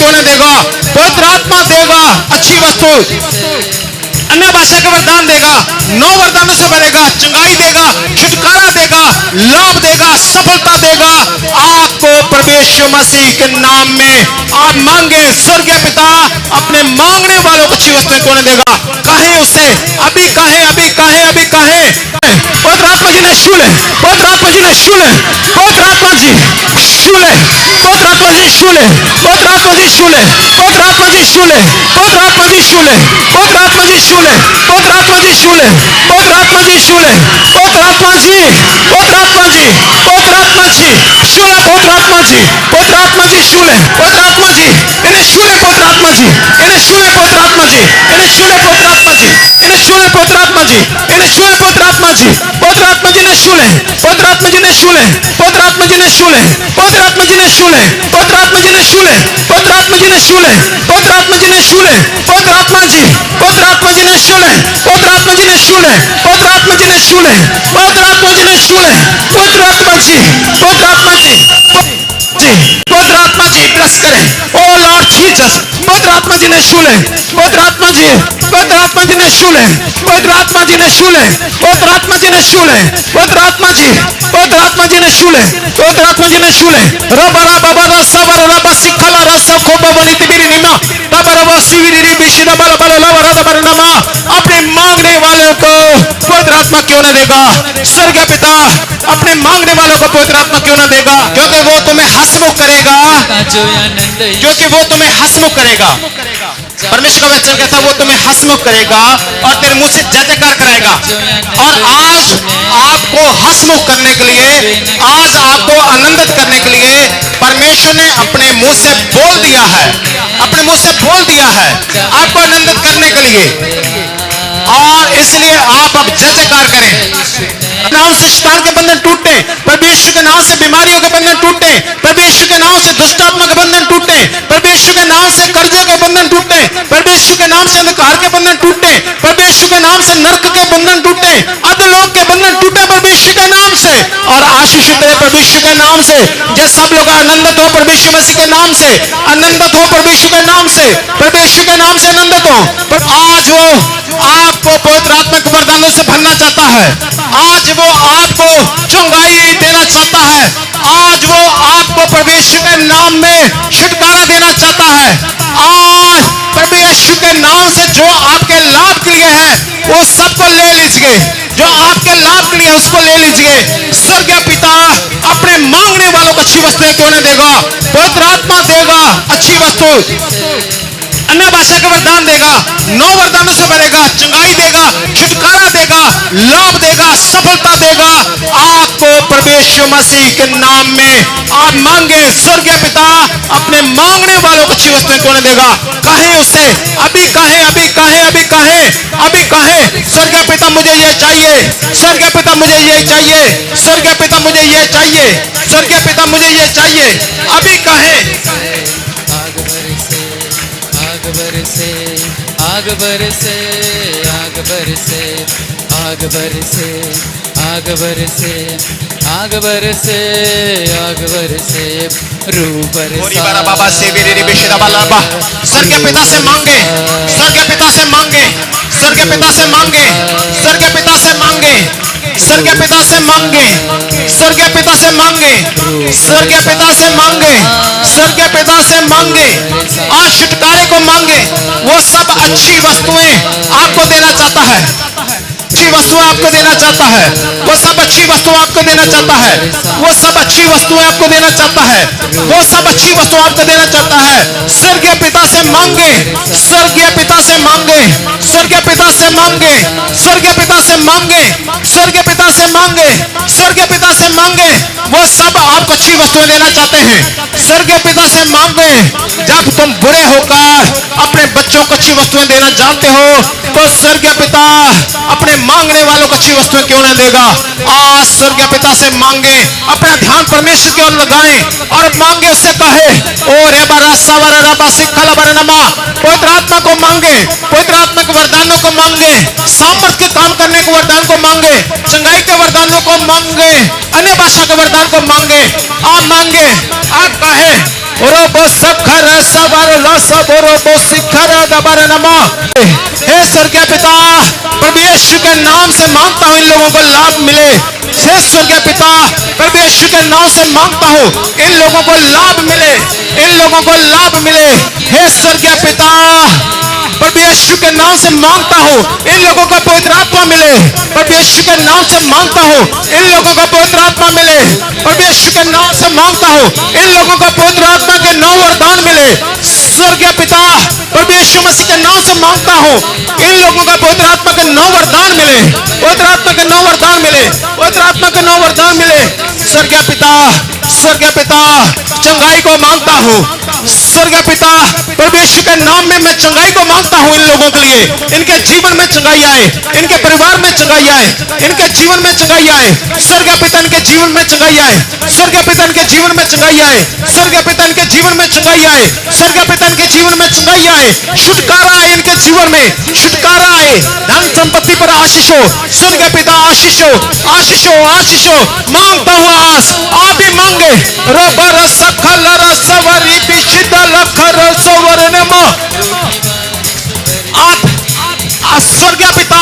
क्यों नहीं देगा? पवित्र आत्मा देगा अच्छी वस्तु, अन्य भाषा का वरदान देगा, 9 वरदानों से भरेगा, चंगाई देगा, छुटकारा देगा, लाभ देगा, सफलता देगा आपको परमेश्वर मसीह के नाम में। आप मांगे, स्वर्गीय पिता अपने मांगने वालों को अच्छी वस्तुएं क्यों नहीं देगा? कहे उससे, अभी कहे, अभी कहे, अभी कहे। पवित्र आत्मा जी ने शूले, पवित्र आत्मा जी ने शूले, पवित्र आत्मा जी शूले, पवित्र आत्मा जी शूले, पवित्र आत्मा जी शूले, पवित्र आत्मा जी शूले, पवित्र आत्मा जी शूले, पवित्र आत्मा जी शूले, पवित्र आत्मा जी शूले, पवित्र आत्मा जी शूले, पवित्र आत्मा जी, पवित्र आत्मा जी, पवित्र आत्मा जी शूले, पवित्र आत्मा जी, पवित्र आत्मा जी शूले, पवित्र आत्मा जी इन्हें शूले, पवित्र आत्मा जी इन्हें शूले, पवित्र आत्मा जी इन्हें शूले, पवित्र आत्मा जी इन्हें शूले, पवित्र आत्मा जी इन्हें शूले, पवित्र आत्मा जी, पवित्र आत्मा जी ने शूले, पवित्र आत्मा जी ने शूले, पवित्र आत्मा जी ने शूले, पवित्र आत्मा जी ने शूले, पवित्र आत्मा जी ने शूले, पवित्र आत्मा जी ने शूले, पवित्र आत्मा जी ने शूले, पवित्र आत्मा जी, पवित्र आत्मा जी ने शूले, पवित्र आत्मा जी ने शूले, पवित्र आत्मा जी ने शूले, पवित्र आत्मा जी ने शूले, पवित्र आत्मा जी, पवित्र आत्मा जी जी, पवित्र आत्मा जी ब्लेस करें। ओ लॉर्ड जीसस, पवित्र आत्मा जी ने शूले, पवित्र आत्मा जी, पवित्र आत्मा जी ने शूले, पवित्र आत्मा जी ने शूले, पवित्र आत्मा जी ने शूले, पवित्र आत्मा जी, पवित्र आत्मा जी ने शूले, पवित्र आत्मा जी ने शूले। रबरा बाबा सबर रबा सिखला रस को बबली तिबिरी निमा तबर वो सिविरी बिशिदा बल बल लवरा दबर नमा। अपने मांगने वालों को पवित्र आत्मा क्यों न देगा? स्वर्गीय पिता अपने मांगने वालों को पवित्र आत्मा क्यों न देगा? क्योंकि वो तुम्हें हसमुख करेगा, क्योंकि वो तुम्हें हसमुख करेगा। परमेश्वर का वचन कहता है वो तुम्हें हसमुख करेगा और तेरे मुंह से जय जयकार कराएगा। और आज आपको हसमुख करने के लिए, आज आपको आनंदित करने के लिए परमेश्वर ने अपने मुंह से बोल दिया है, अपने मुंह से बोल दिया है आपको आनंदित करने के लिए। और इसलिए आप अब जय जयकार करें। नाम से शैतान के बंधन टूटे, परमेश्वर के नाम से बीमारियों के बंधन टूटे, परमेश्वर के नाम से दुष्ट आत्मा के बंधन टूटे, परमेश्वर के नाम से कर्जों के बंधन टूटे, परमेश्वर के नाम से अंधकार के बंधन टूटे, परमेश्वर के नाम से नरक के बंधन टूटे, अधोलोक के बंधन टूटे परमेश्वर के नाम से। और आशीषित रहे परमेश्वर के नाम से। जब सब लोग आनंदित हो परमेश्वर मसीह के नाम से, आनंदित हो परमेश्वर के नाम से, परमेश्वर के नाम से आनंदित हो। पर आज वो आपको पवित्र आत्मा के वरदानों से भरना चाहता है, आज वो आपको चंगाई देना चाहता है, आज वो आपको परमेश्वर के नाम में छुटकारा देना चाहता है। आज परमेश्वर के नाम से जो आपके लाभ के लिए है वो सबको ले लीजिए, जो आपके लाभ के लिए उसको ले लीजिए। स्वर्गीय पिता अपने मांगने वालों को अच्छी वस्तुएं क्यों नहीं देगा? पवित्र आत्मा देगा अच्छी वस्तु, अन्य भाषा का वरदान देगा, 9 वरदानों से भरेगा, चंगाई देगा, छुटकारा देगा, लाभ देगा, सफलता देगा आपको परमेश्वर मसीह के नाम में। आप मांगे, स्वर्गीय पिता अपने मांगने वालों को अच्छी वस्तुएं क्यों नहीं देगा? कहे उससे, अभी कहे, अभी कहे, अभी कहे, अभी कहे। स्वर्गीय पिता मुझे ये चाहिए, स्वर्गीय पिता मुझे ये चाहिए, स्वर्गीय पिता मुझे ये चाहिए, स्वर्गीय पिता मुझे ये चाहिए, अभी कहे। आग बरसे, आग बरसे, आग बरसे, आग बरसे, आग बरसे, आग बरसे, आग बरसे, रूह बरसा। बाबा से स्वर्गीय पिता से मांगे, स्वर्गीय पिता से मांगे, स्वर्गीय पिता से मांगे, स्वर्गीय पिता से मांगे, स्वर्गीय पिता से मांगे, स्वर्गीय पिता से मांगे, स्वर्गीय पिता से मांगे, स्वर्गीय पिता से मांगे। आज छुटकारे को मांगे। वो सब अच्छी वस्तुएं आपको देना चाहता है, अच्छी वस्तुएं आपको देना चाहता है, वो सब अच्छी वस्तुएं आपको देना चाहता है, वो सब अच्छी वस्तुएं आपको देना चाहता है, वो सब अच्छी वस्तुएं आपको देना चाहता है। स्वर्गीय पिता से मांगे, स्वर्गीय पिता से मांगे, स्वर्गीय पिता से मांगे, स्वर्गीय पिता से मांगे, स्वर्गीय पिता से मांगे, स्वर्गीय पिता से मांगे। वो सब आपको अच्छी वस्तुएं देना चाहते हैं। स्वर्गीय पिता से मांगे। जब तुम बुरे होकर अपने बच्चों को अच्छी वस्तुएं देना जानते हो तो स्वर्गीय पिता अपने मांगने वालों को अच्छी वस्तुएं क्यों नहीं देगा? आज स्वर्गीय पिता से मांगे, अपना ध्यान परमेश्वर की ओर लगाएं और मांगे, उससे कहे ओ रे बरा सवरा रबा सिखला बरनमा। पवित्र आत्मा को मांगे, पवित्र आत्मा के वरदानों को मांगे, सामर्थ के काम करने के वरदान को मांगे, चंगाई के वरदानों को मांगे, अन्य भाषा के वरदान को मांगे। आप मांगे, आप कहे रोबो सखर सवर रस बोरोबो शिखर दबर नमा। हे स्वर्गीय पिता, प्रभु यीशु के नाम से मांगता हूँ इन लोगों को लाभ मिले। हे स्वर्गीय पिता, प्रभु यीशु के नाम से मांगता हूँ इन लोगों को लाभ मिले, इन लोगों को लाभ मिले। हे स्वर्गीय पिता, प्रभु यीशु के नाम से मांगता हूँ इन लोगों को पवित्र आत्मा मिले। प्रभु यीशु के नाम से मांगता हूँ इन लोगों को पवित्र आत्मा मिले। प्रभु यीशु के नाम से मांगता हूँ इन लोगों को पवित्र आत्मा के 9 वरदान मिले। स्वर्गीय पिता, प्रभु यीशु मसीह के नाम से मांगता हूँ इन लोगों को पवित्र आत्मा के 9 वरदान मिले। पवित्र आत्मा के 9 वरदान मिले। पवित्र आत्मा के 9 वरदान मिले। स्वर्गीय पिता, स्वर्गीय पिता, चंगाई को मांगता हूँ। स्वर्गीय पिता, प्रभु यीशु के नाम में मैं चंगाई को मांगता हूँ इन लोगों के लिए। इनके जीवन में चंगाई आए, इनके परिवार में चंगाई आए, इनके जीवन में चंगाई आए। स्वर्गीय पिता, इनके जीवन में चंगाई आए। स्वर्गीय पिता, इनके जीवन में चंगाई आए। स्वर्गीय पिता, इनके जीवन में चंगाई आए। स्वर्गीय पिता, इनके जीवन में चंगाई आए। छुटकारा आए इनके जीवन में, छुटकारा आए। धन संपत्ति पर आशीष हो। स्वर्गीय पिता, आशीष हो, आशीष हो, आशीष हो। मांगता हूँ आज, आप ही मांगे। रोबर सखल रसवरी बिशिदा लखर सवरनमा। आप स्वर्गीय पिता,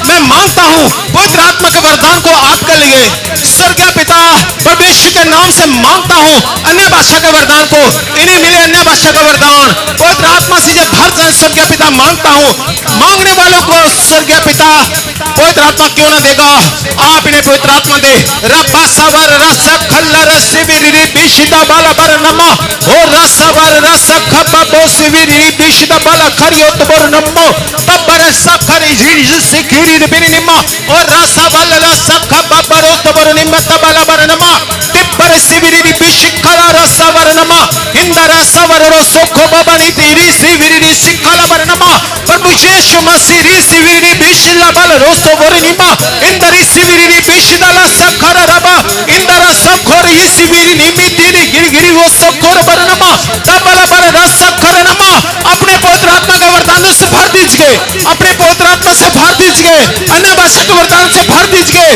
मैं मांगता हूँ पवित्र आत्मा के वरदान को आपके लिए। स्वर्गीय पिता, प्रभु यीशु के नाम से मांगता हूँ अन्य भाषा के वरदान को, इन्हें मिले अन्य भाषा का वरदान। पवित्र आत्मा से जब भर जाए स्वर्गीय पिता, मांगता हूँ मांगने वालों को स्वर्गीय पिता पवित्र आत्मा क्यों ना देगा। आप इन्हें पवित्र आत्मा दे। रब्बा सवर रस खल्लर सिविरी बिशिदा बाला बर नमा। ओ रसवर रस खबबो सिविरी बिशिदा बाला खरियोत बर नमो। तबर सखरी जी सिखिरी बिनी निमा। ओ रसवल रस खबबरो तबर निम तबला बर नमा। तिब्बर सिविरी बिशिखला रसवर नमा। इंदर सवर रो सोखो बबनी तेरी सिविरी सिखला बर नमा। प्रभु यीशु मसीह री सिविरी बिशिला बल रोस्तो वरनिमा। इंदरी सिविरी बिशिदा ला सखर रबा। इंदर सखर ई सिविरी निमि तेरी गिरगिरी वो सखर बर नमा। तबला बर रस सखर नमा। अपने पवित्र आत्मा के वरदानों से भर दीजिए, अपने पवित्र आत्मा से भर दीजिए, अन्य भाषा के वरदान से भर दीजिए।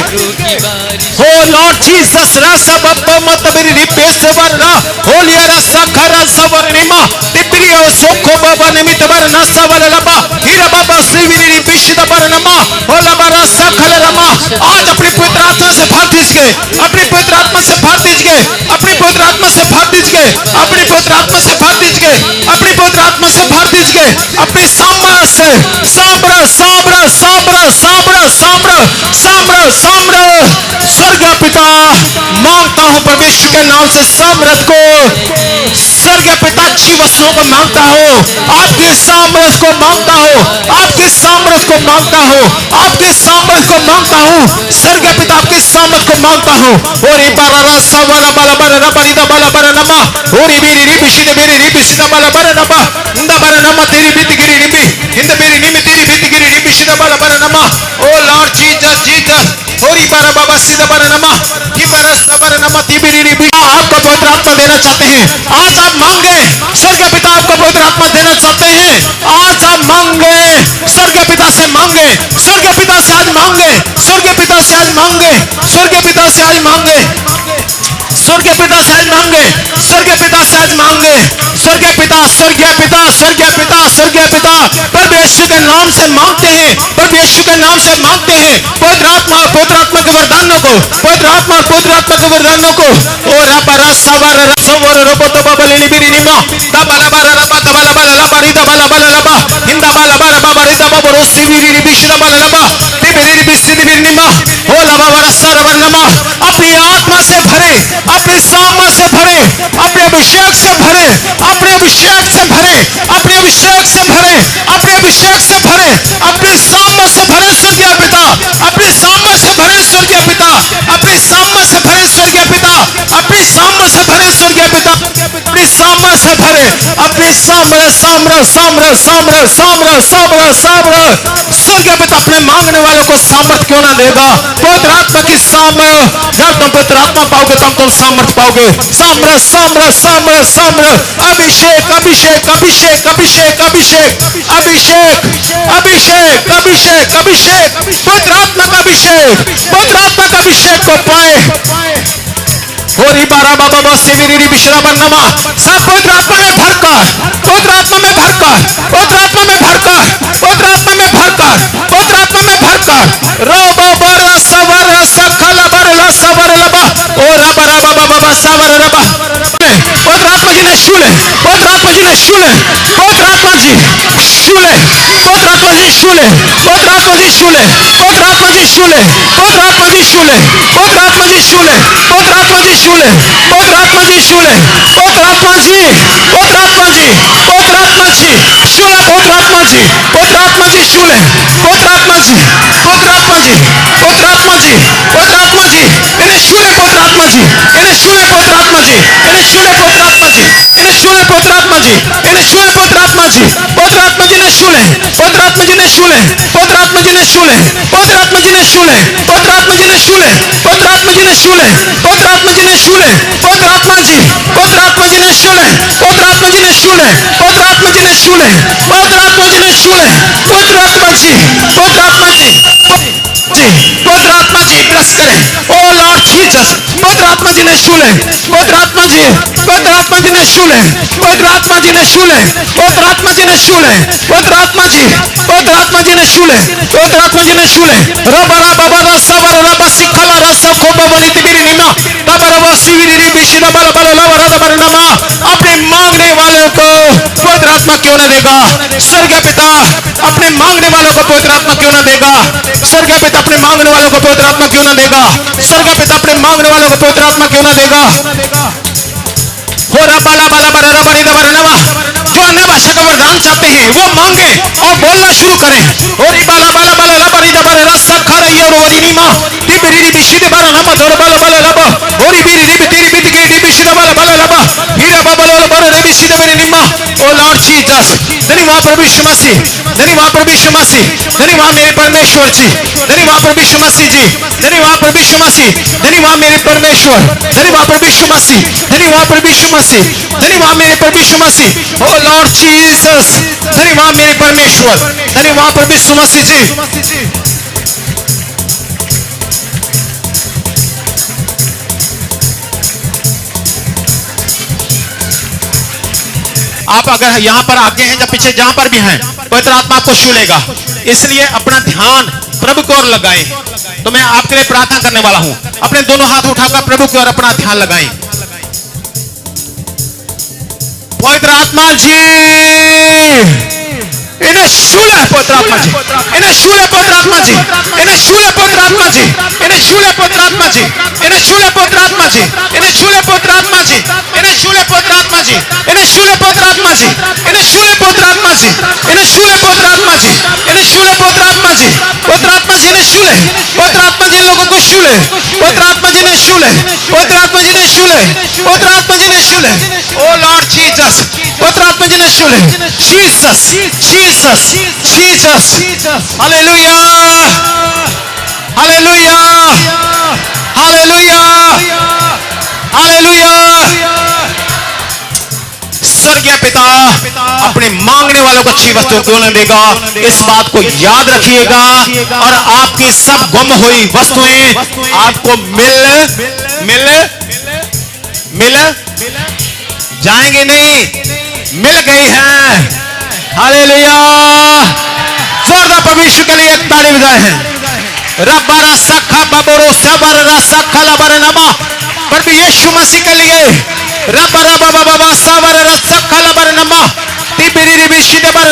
हो लॉर्ड जीसस रस बब्बो मत मेरी रिपेस वरना होलिया रस खर सवरनिमा। तिब्रियो सोखो बाबा निमित बर नसवल लबा। हीरा बाबा सिविरी बिशिदा बर नमा। होला बर सखल रमा। आज अपनी पवित्र आत्मा से भर दीजिए, अपनी पवित्र आत्मा से भर दीजिए, अपनी पवित्र आत्मा से भर दीजिए, अपनी पवित्र आत्मा से भर दीजिए, अपनी पवित्र आत्मा से भर दीजिए। अपनी सामर्थ से साम्र साम्र साम्र साम्र साम्र साम्र साम्र। स्वर्गीय पिता, मांगता हूँ प्रभु यीशु के नाम से सामर्थ को। स्वर्गीय पिता, अच्छी वस्तुओं को मांगता हूँ, आपकी सामर्थ को मांगता हूँ, आपकी सामर्थ को मांगता हूँ, आपकी सामर्थ को मांगता हूँ। स्वर्गीय पिता, आपकी सामर्थ को मांगता हूँ। ओरी बारा सवाला बाला बारा रबरीदा बाला बारा नमा। ओरी बीरी रिबिशिदा बीरी रिबिशिदा बाला बारा नमा। इंदा बारा नमा तेरी बीती गिरी रिबी। इंदा बीरी निमी तेरी बीती गिरी रिबिशिदा बाला बारा नमा। ओ लॉर्ड जीसस जीसस। होरी बारा बाबा सीधा बारा नमा। की बारा सबर नमा तिबिरी रिबी। आपको पवित्र आत्मा देना चाहते हैं, आज आप मांगे। स्वर्गीय पिता आपको पवित्र आत्मा देना चाहते हैं, आज आप मांगे। स्वर्गीय पिता से मांगे, स्वर्गीय पिता से आज मांगे, स्वर्गीय पिता से आज मांगे, स्वर्गीय पिता से आज मांगे, स्वर्गीय पिता से आज मांगे, स्वर्गीय पिता से आज मांगे। स्वर्गीय पिता, स्वर्गीय पिता, स्वर्गीय पिता, स्वर्गीय पिता, प्रभु यीशु के नाम से मांगते हैं, प्रभु यीशु के नाम से मांगते हैं। पवित्र आत्मा के वरदानों को, पवित्र आत्मा के वरदानों को। ओ रबा रसवर रसवर रबो तो बबली बिरी निमा। तबला बरा रबा तबला बला रबा रिदा बला बला रबा। हिंदा बला बरा बाबा रिदा बाबा रोसी बिरी बिशिदा बला रबा। तिबिरी बिशिदा बिरी निमा। हो लबा बरा सरवर नमा। अपनी आत्मा से भरे, अपने सामर्थ से भरे, अपने अभिषेक से भरे, अपने अभिषेक से भरे, अपने अभिषेक से भरे, अपने अभिषेक से भरे, अपने सामर्थ से भरे स्वर्गीय पिता, अपने सामर्थ से भरे स्वर्गीय पिता, अपने सामर्थ से भरे स्वर्गीय पिता, अपने सामर्थ से भरे स्वर्गीय पिता, अपने सामर्थ से भरे, अपने सामर्थ सामर्थ सामर्थ सामर्थ सामर्थ सामर्थ सामर्थ। स्वर्गीय पिता अपने मांगने वालों को सामर्थ क्यों ना देगा। पवित्र आत्मा की सामर्थ, जब तुम पवित्र आत्मा पाओगे तब तुम सामर्थ पाओगे। सामर्थ सामर्थ सामर्थ सामर्थ। अभिषेक अभिषेक अभिषेक अभिषेक अभिषेक अभिषेक अभिषेक अभिषेक अभिषेक। पवित्र आत्मा का अभिषेक, पवित्र आत्मा का अभिषेक को पाए। होरी बारा बाबा बस सिविरी बिशरा बन्नमा सब पवित्र आत्मा में भरकर पवित्र आत्मा में भरकर पवित्र आत्मा में भरकर पवित्र आत्मा में भरकर पवित्र आत्मा में भरकर रोबो बरा सवर सकल बरला सवर लबा ओ रबा रबा बाबा सवर रबा पवित्र आत्मा जी ने शूले पवित्र आत्मा जी ने शूले पवित्र आत्मा जी शूले पवित्र आत्मा जी शूले पवित्र आत्मा जी शूले पवित्र आत्मा जी शूले पवित्र आत्मा जी शूले पवित्र आत्मा जी शूले पवित्र आत्मा जी शूले पवित्र आत्मा जी शूले पवित्र आत्मा जी पवित्र आत्मा जी पवित्र आत्मा जी शूले पवित्र आत्मा जी पवित्र आत्मा जी शूले पवित्र आत्मा जी पवित्र आत्मा जी पवित्र आत्मा जी पवित्र आत्मा जी इन्हें शूले पवित्र आत्मा जी इन्हें शूले पवित्र आत्मा जी इन्हें शूले पवित्र आत्मा जी इन्हें शूले पवित्र आत्मा जी इन्हें शूले पवित्र आत्मा जी पवित्र आत्मा जी ने शूले पवित्र आत्मा जी ने शूले पवित्र आत्मा जी ने शूले पवित्र आत्मा जी ने शूले पवित्र आत्मा जी ने शूले पवित्र आत्मा जी ने शूले पवित्र आत्मा जी ने शूले पवित्र आत्मा जी पवित्र आत्मा जी ने शूले पवित्र आत्मा जी ने शूले पवित्र आत्मा जी ने शूले पवित्र आत्मा जी ने शूले पवित्र आत्मा जी पवित्र आत्मा जी पवित्र आत्मा जी ब्लेस करें ओ लॉर्ड जीसस पवित्र आत्मा जी ने शूले पवित्र आत्मा जी पवित्र आत्मा जी ने शूले पवित्र आत्मा जी ने शूले पवित्र आत्मा जी ने शूले पवित्र आत्मा जी पवित्र आत्मा जी ने शूले पवित्र आत्मा जी ने शूले रबरा बाबा सबर रबा सिखला रस खोबा बली तिबिरी निमा तबरवा सिविरी बिशिदा बल बल लवरा दबरनमा अपने मांगने वालों को पवित्र आत्मा क्यों न देगा स्वर्गीय पिता अपने मांगने वालों को पवित्र आत्मा क्यों न देगा स्वर्गीय पिता अपने मांगने वालों को पवित्र आत्मा क्यों न देगा स्वर्गीय पिता अपने मांगने वालों को पवित्र आत्मा क्यों न देगा हो रबाला बाला बरा रबरी दबरनमा जो अन्य भाषा का वरदान चाहते हैं वो मांगे और बोलना शुरू करें होरी बाला बाला बाला रबरी दबर रस खरई और वरीनी मां तिबिरी बिशिद बाला नमा दर बाला बाला लब होरी बिरी रिबि तिरी बिति गिरी बिशिद बाला बाला लब हीरा बाबा लो बर रेबि शिद बेरी निमा ओ लॉर्ड जीसस धन्यवाद प्रभु यीशु मसीह धन्यवाद प्रभु यीशु मसीह धन्यवाद मेरे परमेश्वर जी धन्यवाद प्रभु यीशु मसीह जी धन्यवाद प्रभु यीशु मसीह धन्यवाद मेरे परमेश्वर धन्यवाद प्रभु यीशु मसीह धन्यवाद प्रभु यीशु मसीह धन्यवाद मेरे प्रभु यीशु मसीह ओ लॉर्ड जीसस धन्यवाद मेरे परमेश्वर धन्यवाद प्रभु यीशु मसीह जी आप अगर यहाँ पर आगे हैं या पीछे जहां पर भी हैं पवित्र आत्मा आपको छूलेगा इसलिए अपना ध्यान प्रभु की ओर लगाएं तो मैं आपके लिए प्रार्थना करने वाला हूं अपने दोनों हाथ उठाकर प्रभु की ओर अपना ध्यान लगाएं पवित्र आत्मा जी इन्हें शूले पवित्र आत्मा जी इन्हें शूले पवित्र आत्मा जी इन्हें शूले पवित्र आत्मा जी इन्हें शूले पवित्र आत्मा जी इन्हें शूले पवित्र आत्मा जी इन्हें शूले पवित्र आत्मा जी इन्हें शूले पवित्र आत्मा जी इन्हें शूले पवित्र आत्मा जी इन्हें शूले पवित्र आत्मा जी इन्हें शूले पवित्र आत्मा जी इन्हें शूले पवित्र आत्मा जी पवित्र आत्मा जी ने शूले पवित्र आत्मा जी लोगों को शूले पवित्र आत्मा जी ने शूले पवित्र आत्मा जी ने शूले पवित्र आत्मा जी ने शूले ओ लॉर्ड जीसस पवित्र आत्मा जी ने शूले Jesus Jesus Jesus hallelujah hallelujah hallelujah hallelujah स्वर्गीय पिता अपने मांगने वालों को अच्छी वस्तु क्यों न देगा इस बात को याद रखिएगा और आपकी सब गुम हुई वस्तुएं आपको मिल जाएंगे नहीं मिल गई हैं हालेलुया जोरदार प्रभु यीशु के लिए एक ताली बजाएं हैं रब्बारा सखा बबरो सबर रसखा लबरनमा प्रभु यीशु मसीह के लिए रब्बारा बाबा बाबा सबर रसखा लबरनमा तिबिरी बिशिदे बर